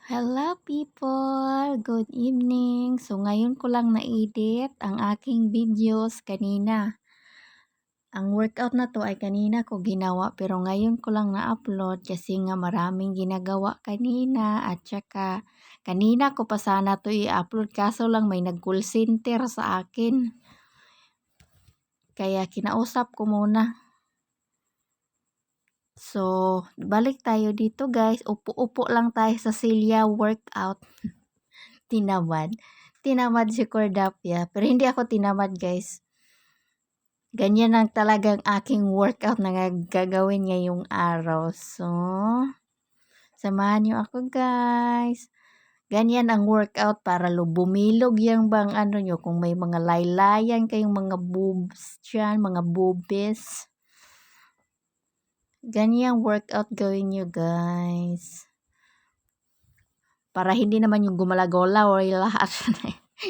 Hello people! Good evening! So ngayon ko lang na-edit ang aking videos kanina. Ang workout na to ay kanina ko ginawa pero ngayon ko lang na-upload kasi nga maraming ginagawa kanina at saka kanina ko pa sana to i-upload kaso lang may nag-call center sa akin. Kaya kinausap ko muna. So, balik tayo dito guys. Upo-upo lang tayo sa silya workout. Tinamad. Tinamad si Cordapia. Pero hindi ako tinamad guys. Ganyan lang talagang aking workout na gagawin ngayong araw. So, samahan niyo ako guys. Ganyan ang workout para bumilog yung bang ano nyo. Kung may mga laylayan kayong mga boobs dyan, mga boobies. Ganyang workout gawin nyo guys. Para hindi naman yung gumalaw-galaw or lahat.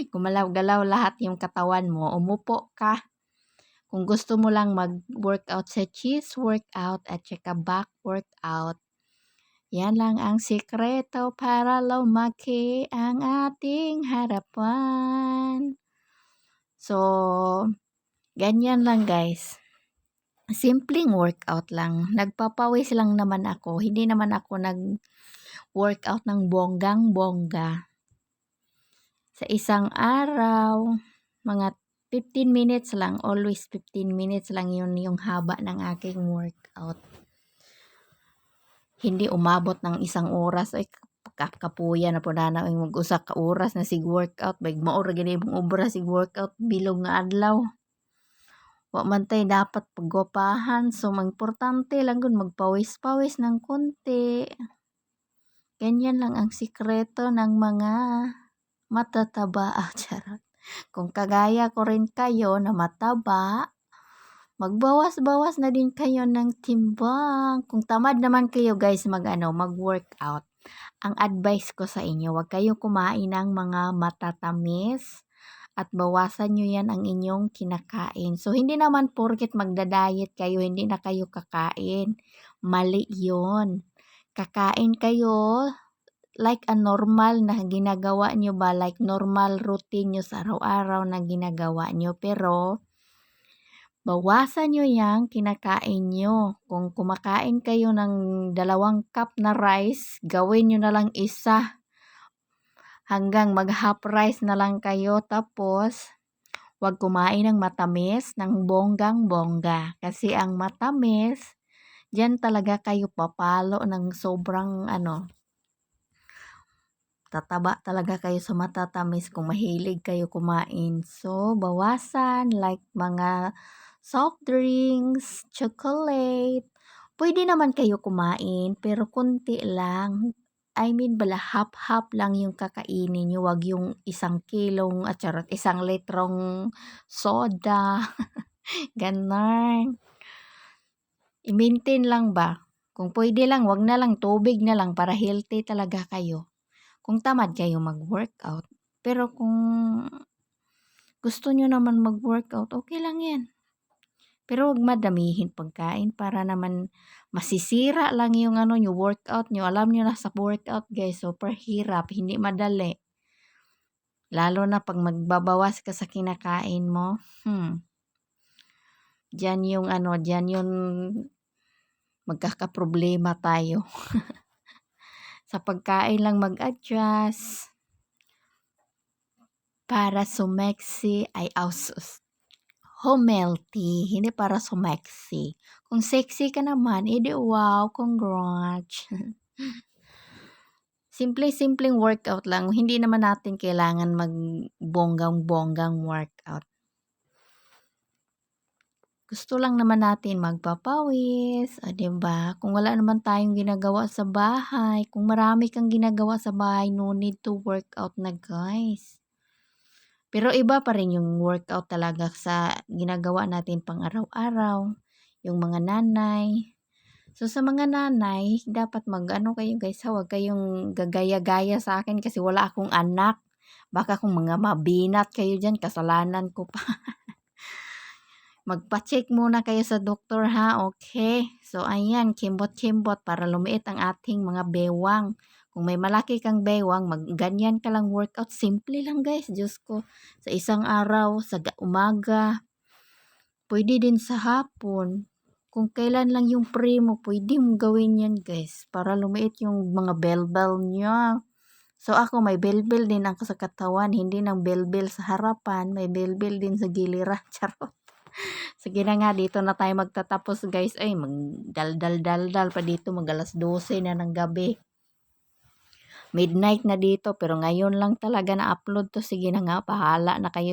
Gumalaw-galaw lahat yung katawan mo. Umupo ka. Kung gusto mo lang mag-workout sa chest workout at saka back workout. Yan lang ang sikreto para lumaki ang ating harapan. So, ganyan lang guys. Simpleng workout lang. Nagpapawis lang naman ako. Hindi naman ako nag-workout ng bonggang-bongga. Sa isang araw, mga 15 minutes lang. Always 15 minutes lang yun yung haba ng aking workout. Hindi umabot ng isang oras. Ay, kapuya na po na mag-usak ka oras na sig-workout. Baig maura gani mong obra sig-workout. Bilog nga adlaw. Wa man tay dapat pagwapahan. So, importante lang gun magpawis-pawis ng konti. Ganyan lang ang sikreto ng mga matataba. Charot. Kung kagaya ko rin kayo na mataba, magbawas-bawas na din kayo ng timbang. Kung tamad naman kayo guys mag-workout. Ang advice ko sa inyo, wag kayo kumain ng mga matatamis. At bawasan nyo yan ang inyong kinakain. So, hindi naman porket magda-diet kayo, hindi na kayo kakain. Mali yun. Kakain kayo like a normal na ginagawa nyo ba? Like normal routine nyo sa araw-araw na ginagawa nyo. Pero, bawasan nyo yang kinakain nyo. Kung kumakain kayo ng 2 cup na rice, gawin nyo na lang isa. Hanggang mag-half rice na lang kayo. Tapos, huwag kumain ng matamis, ng bonggang-bongga. Kasi ang matamis, diyan talaga kayo papalo ng sobrang tataba talaga kayo sa matatamis kung mahilig kayo kumain. So, bawasan like mga soft drinks, chocolate. Pwede naman kayo kumain, pero konti lang. I mean, half-half lang yung kakainin nyo. Wag yung 1 kilong, 1 litrong soda. Ganon. I-maintain lang ba? Kung pwede lang, wag na lang, tubig na lang para healthy talaga kayo. Kung tamad kayo mag-workout. Pero kung gusto nyo naman mag-workout, okay lang yan. Pero wag madamihin pagkain para naman masisira lang yung nyo, workout nyo. Alam nyo na sa workout guys, super hirap, hindi madali. Lalo na pag magbabawas ka sa kinakain mo. Diyan yung diyan yung magkakaproblema tayo. Sa pagkain lang mag-adjust. Para sumeksi ay healthy, hindi para sumeksi. Kung sexy ka naman, edi wow, congrats. Simple-simpleng workout lang. Hindi naman natin kailangan mag-bonggang-bonggang workout. Gusto lang naman natin magpapawis, diba? Kung wala naman tayong ginagawa sa bahay, kung marami kang ginagawa sa bahay, no need to workout na guys. Pero iba pa rin yung workout talaga sa ginagawa natin pang araw-araw, yung mga nanay. So sa mga nanay, dapat kayo guys, huwag kayong gagaya-gaya sa akin kasi wala akong anak. Baka kung mga mabinat kayo dyan, kasalanan ko pa. Magpa-check muna kayo sa doktor ha, okay? So ayan, kimbot-kimbot para lumiit ang ating mga bewang. Kung may malaki kang baywang, ganyan ka lang workout. Simple lang guys, Diyos ko. Sa isang araw, sa umaga, pwede din sa hapon. Kung kailan lang yung free mo, pwede mo gawin yan guys. Para lumiit yung mga bell-bell niya. So ako may bell-bell din ako sa katawan. Hindi ng bell-bell sa harapan. May bell-bell din sa giliran. Charot. Sige na nga, dito na tayo magtatapos guys. Ay, magdaldal-daldal pa dito. Mag alas 12 na ng gabi. Midnight na dito. Pero ngayon lang talaga na-upload to. Sige na nga, pahala na kayo.